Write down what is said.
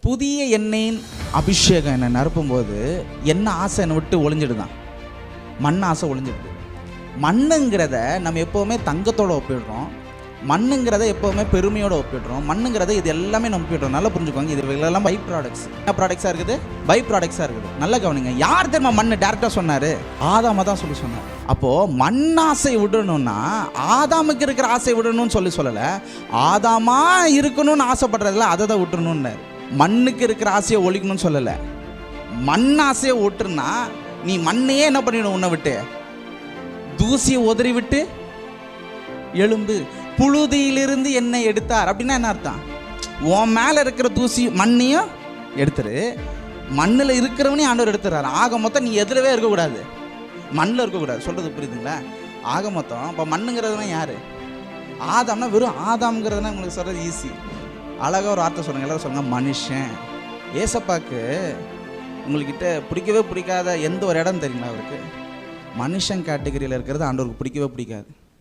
புதிய எண்ணெயின் அபிஷேகம் என்னை நிரப்பும்போது என்ன ஆசை என்னை விட்டு ஒளிஞ்சிடுதான், மண் ஆசை ஒளிஞ்சிடுது. மண்ணுங்கிறத நம்ம எப்போவுமே தங்கத்தோடு ஒப்பிடுறோம், மண்ணுங்கிறத எப்போவுமே பெருமையோடு ஒப்பிடுறோம், மண்ணுங்கிறத இது எல்லாமே நம்ம ஒப்பிடுறோம். நல்லா புரிஞ்சுக்கோங்க, இது எல்லாம் பை ப்ராடக்ட்ஸ். என்ன ப்ராடக்ட்ஸாக இருக்குது? பை ப்ராடக்ட்ஸாக இருக்குது. நல்லா கவனிங்க. யார் தெரியுமா மண் டேரெக்டாக சொன்னார்? ஆதாம தான் சொன்னார். அப்போது மண் ஆசை விடணும்னா ஆதாமுக்கு இருக்கிற ஆசை விடணும்னு சொல்லலை, ஆதாமா இருக்கணும்னு ஆசைப்படுறதில்ல அதை தான் விட்டுறணும்னு. மண்ணுக்கு இருக்கிற ஆசையை ஒழிக்கணும்னு சொல்லலை, மண் ஆசையை விட்டுருன்னா நீ மண்ணையே என்ன பண்ணிடணும், உன்னை விட்டு தூசியை உதறி விட்டு எழும்பு. புழுதியிலிருந்து என்னை எடுத்தார் அப்படின்னா என்ன அர்த்தம்? உன் மேலே இருக்கிற தூசி மண்ணையும் எடுத்துரு, மண்ணில் இருக்கிறவனையும் ஆண்டவர் எடுத்துறாரு. ஆக மொத்தம் நீ எதிரவே இருக்கக்கூடாது, மண்ணில் இருக்கக்கூடாது. சொல்கிறது புரியுதுங்களா? ஆக மொத்தம் இப்போ மண்ணுங்கிறதுனா யார்? ஆதாம்னா வெறும் ஆதாம்ங்கிறதுனா உங்களுக்கு சொல்கிறது ஈஸி. அழகாக ஒரு வார்த்தை சொல்லுங்கள், எல்லாரும் சொல்லுங்கள் மனுஷன். ஏசப்பாக்கு உங்கள்கிட்ட பிடிக்கவே பிடிக்காத எந்த ஒரு இடம் தெரியுங்களா? அவருக்கு மனுஷன் கேட்டகரியில் இருக்கிறது ஆண்டவருக்கு பிடிக்கவே பிடிக்காது.